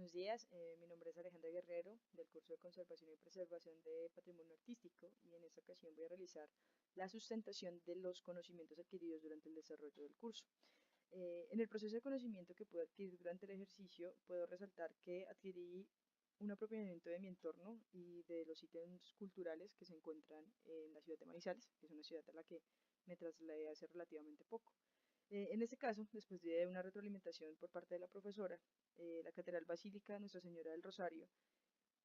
Buenos días, mi nombre es Alejandra Guerrero del curso de Conservación y Preservación de Patrimonio Artístico y en esta ocasión voy a realizar la sustentación de los conocimientos adquiridos durante el desarrollo del curso. En el proceso de conocimiento que pude adquirir durante el ejercicio, puedo resaltar que adquirí un apropiamiento de mi entorno y de los ítems culturales que se encuentran en la ciudad de Manizales, que es una ciudad a la que me trasladé hace relativamente poco. En este caso, después de una retroalimentación por parte de la profesora, la Catedral Basílica Nuestra Señora del Rosario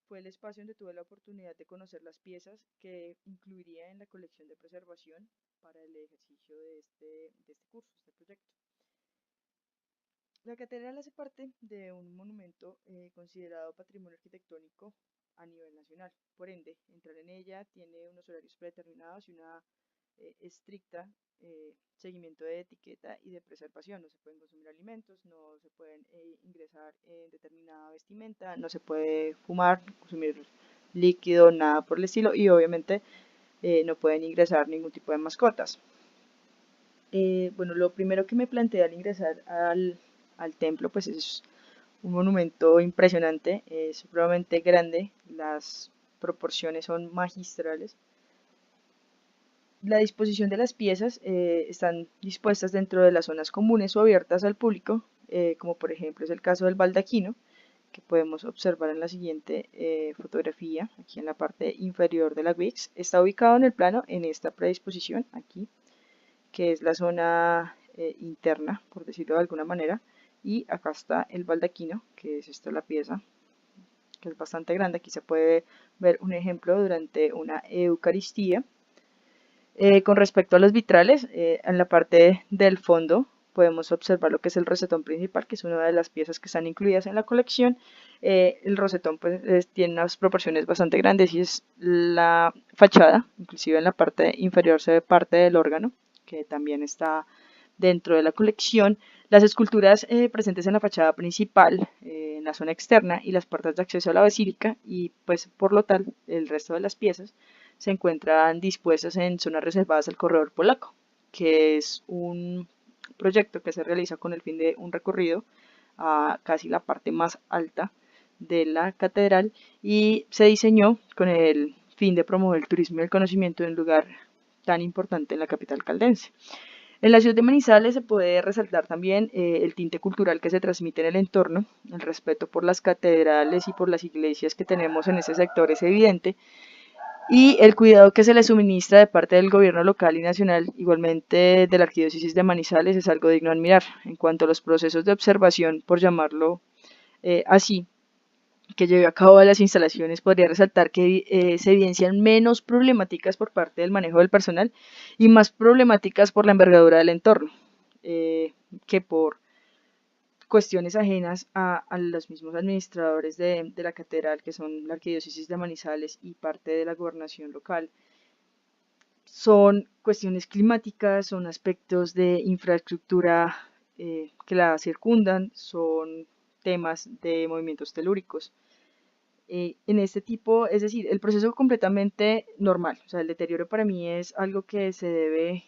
fue el espacio donde tuve la oportunidad de conocer las piezas que incluiría en la colección de preservación para el ejercicio de este curso, este proyecto. La catedral hace parte de un monumento considerado patrimonio arquitectónico a nivel nacional. Por ende, entrar en ella tiene unos horarios predeterminados y una estricta seguimiento de etiqueta y de preservación. No se pueden consumir alimentos, no se pueden ingresar en determinada vestimenta, no se puede fumar, consumir líquido, nada por el estilo y obviamente no pueden ingresar ningún tipo de mascotas. Bueno, lo primero que me planteé al ingresar al templo pues es un monumento impresionante, es supremamente grande, las proporciones son magistrales. La disposición de las piezas están dispuestas dentro de las zonas comunes o abiertas al público, como por ejemplo es el caso del baldaquino, que podemos observar en la siguiente fotografía, aquí en la parte inferior de la Wix. Está ubicado en el plano en esta predisposición, aquí, que es la zona interna, por decirlo de alguna manera, y acá está el baldaquino, que es esta la pieza, que es bastante grande. Aquí se puede ver un ejemplo durante una Eucaristía. Con respecto a los vitrales, en la parte del fondo podemos observar lo que es el rosetón principal, que es una de las piezas que están incluidas en la colección. El rosetón pues, tiene unas proporciones bastante grandes y es la fachada, inclusive en la parte inferior se ve parte del órgano, que también está dentro de la colección. Las esculturas presentes en la fachada principal, en la zona externa y las puertas de acceso a la basílica y pues por lo tal el resto de las piezas se encuentran dispuestas en zonas reservadas al corredor polaco, que es un proyecto que se realiza con el fin de un recorrido a casi la parte más alta de la catedral y se diseñó con el fin de promover el turismo y el conocimiento en un lugar tan importante en la capital caldense. En la ciudad de Manizales se puede resaltar también el tinte cultural que se transmite en el entorno, el respeto por las catedrales y por las iglesias que tenemos en ese sector es evidente, y el cuidado que se le suministra de parte del gobierno local y nacional, igualmente de la arquidiócesis de Manizales, es algo digno de admirar. En cuanto a los procesos de observación, por llamarlo así, que llevé a cabo de las instalaciones, podría resaltar que se evidencian menos problemáticas por parte del manejo del personal y más problemáticas por la envergadura del entorno, que por cuestiones ajenas a los mismos administradores de la catedral, que son la arquidiócesis de Manizales y parte de la gobernación local. Son cuestiones climáticas, son aspectos de infraestructura que la circundan, son temas de movimientos telúricos. En este tipo, es decir, el proceso completamente normal, o sea, el deterioro para mí es algo que se debe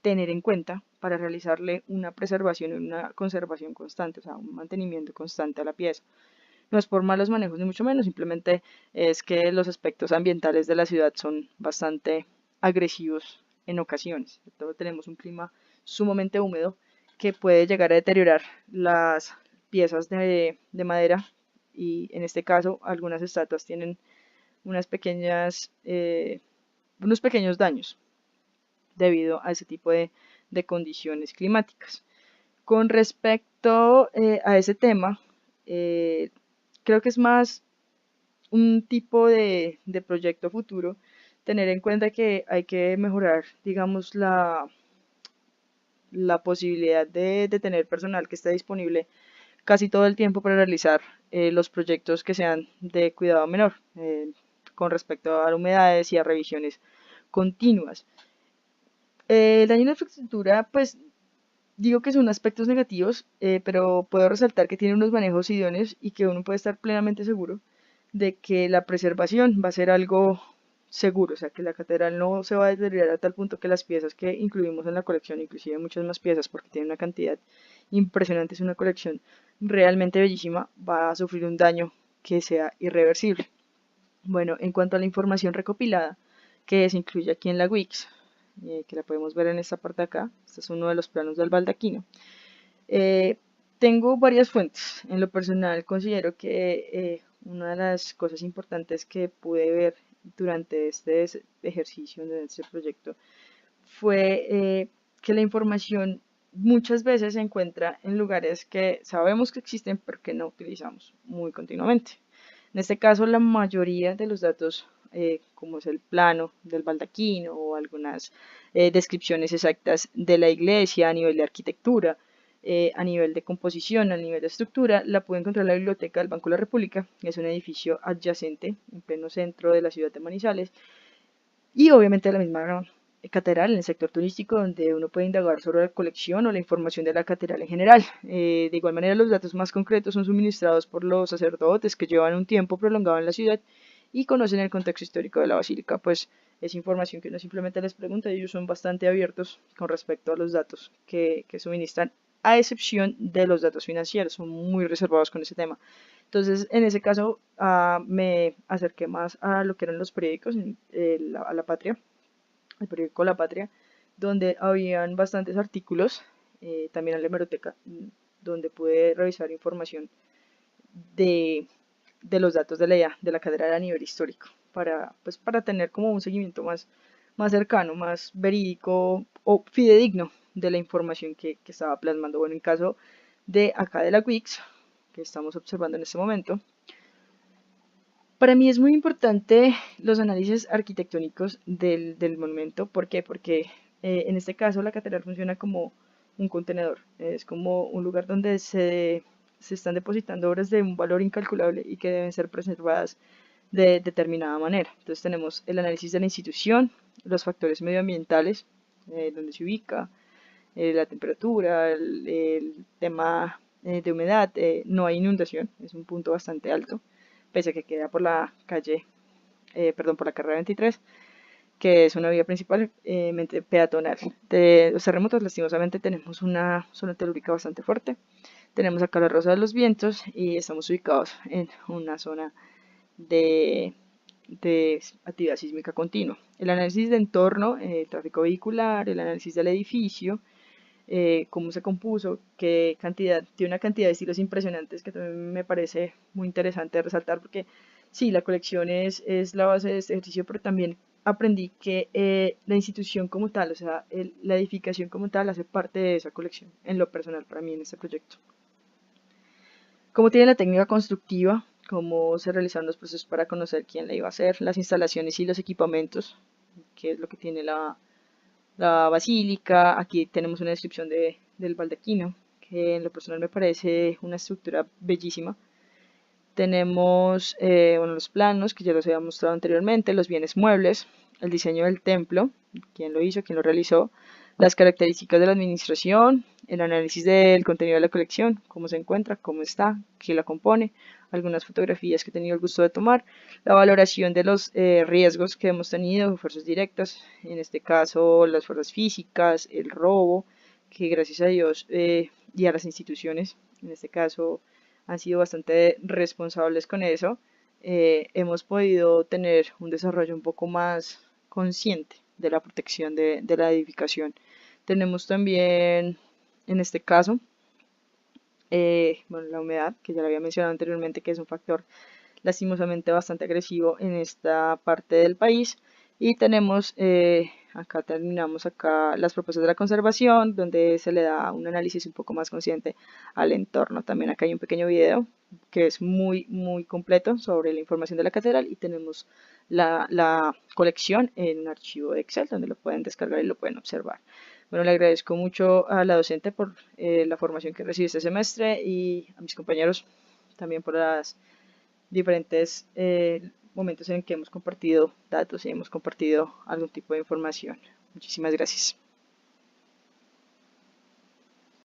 tener en cuenta para realizarle una preservación y una conservación constante, o sea, un mantenimiento constante a la pieza. No es por malos manejos ni mucho menos, simplemente es que los aspectos ambientales de la ciudad son bastante agresivos en ocasiones. Entonces tenemos un clima sumamente húmedo que puede llegar a deteriorar las piezas de madera y en este caso algunas estatuas tienen unas pequeñas, unos pequeños daños debido a ese tipo de condiciones climáticas. Con respecto a ese tema, eh, creo que es más un tipo de proyecto futuro, tener en cuenta que hay que mejorar, digamos, la posibilidad de tener personal que esté disponible casi todo el tiempo para realizar los proyectos que sean de cuidado menor, con respecto a humedades y a revisiones continuas. El daño en la infraestructura, pues digo que son aspectos negativos, pero puedo resaltar que tiene unos manejos idóneos y que uno puede estar plenamente seguro de que la preservación va a ser algo seguro, o sea, que la catedral no se va a deteriorar a tal punto que las piezas que incluimos en la colección, inclusive muchas más piezas, porque tiene una cantidad impresionante, es una colección realmente bellísima, va a sufrir un daño que sea irreversible. Bueno, en cuanto a la información recopilada, que se incluye aquí en la Wix, que la podemos ver en esta parte de acá, este es uno de los planos del baldaquino. Eh, Tengo varias fuentes. En lo personal considero que una de las cosas importantes que pude ver durante este ejercicio, de este proyecto, fue que la información muchas veces se encuentra en lugares que sabemos que existen pero que no utilizamos muy continuamente. En este caso, la mayoría de los datos, como es el plano del baldaquino o algunas descripciones exactas de la iglesia a nivel de arquitectura, a nivel de composición, a nivel de estructura, la pude encontrar en la Biblioteca del Banco de la República, que es un edificio adyacente en pleno centro de la ciudad de Manizales, y obviamente la misma catedral en el sector turístico donde uno puede indagar sobre la colección o la información de la catedral en general. De igual manera, los datos más concretos son suministrados por los sacerdotes que llevan un tiempo prolongado en la ciudad y conocen el contexto histórico de la basílica, pues es información que uno simplemente les pregunta y ellos son bastante abiertos con respecto a los datos que suministran, a excepción de los datos financieros, son muy reservados con ese tema. Entonces, en ese caso, me acerqué más a lo que eran los periódicos, a La Patria, el periódico La Patria, donde habían bastantes artículos, también a la hemeroteca, donde pude revisar información de, de los datos de la catedral a nivel histórico, pues, para tener como un seguimiento más cercano, más verídico o fidedigno de la información que estaba plasmando. Bueno, en caso de acá de la Wix, que estamos observando en este momento, para mí es muy importante los análisis arquitectónicos del monumento. ¿Por qué? Porque en este caso la catedral funciona como un contenedor. Es como un lugar donde se están depositando obras de un valor incalculable y que deben ser preservadas de determinada manera. Entonces tenemos el análisis de la institución, los factores medioambientales, donde se ubica, la temperatura, el tema de humedad, no hay inundación, es un punto bastante alto, pese a que queda por la calle, perdón, por la carrera 23, que es una vía principal peatonal. De los terremotos, lastimosamente, tenemos una zona telúrica bastante fuerte. Tenemos acá la Rosa de los Vientos y estamos ubicados en una zona de, de actividad sísmica continua. El análisis de entorno, tráfico vehicular, el análisis del edificio, cómo se compuso, qué cantidad, tiene una cantidad de estilos impresionantes que también me parece muy interesante resaltar porque sí, la colección es la base de este ejercicio, pero también aprendí que la institución como tal, o sea, la edificación como tal hace parte de esa colección, en lo personal para mí en este proyecto. Cómo tiene la técnica constructiva, cómo se realizaron los procesos para conocer quién la iba a hacer, las instalaciones y los equipamientos, qué es lo que tiene la basílica. Aquí tenemos una descripción del baldaquino, que en lo personal me parece una estructura bellísima. Tenemos bueno, los planos, que ya los había mostrado anteriormente, los bienes muebles, el diseño del templo, quién lo hizo, quién lo realizó, las características de la administración, el análisis del contenido de la colección, cómo se encuentra, cómo está, quién la compone, algunas fotografías que he tenido el gusto de tomar, la valoración de los riesgos que hemos tenido, fuerzas directas, en este caso las fuerzas físicas, el robo, que gracias a Dios y a las instituciones, en este caso han sido bastante responsables con eso, hemos podido tener un desarrollo un poco más consciente de la protección de la edificación. Tenemos también, en este caso, bueno, la humedad, que ya lo había mencionado anteriormente, que es un factor lastimosamente bastante agresivo en esta parte del país. Y tenemos, acá terminamos acá las propuestas de la conservación, donde se le da un análisis un poco más consciente al entorno. También acá hay un pequeño video que es muy completo sobre la información de la catedral y tenemos la colección en un archivo de Excel donde lo pueden descargar y lo pueden observar. Bueno, le agradezco mucho a la docente por la formación que recibe este semestre y a mis compañeros también por las diferentes momentos en que hemos compartido datos y hemos compartido algún tipo de información. Muchísimas gracias.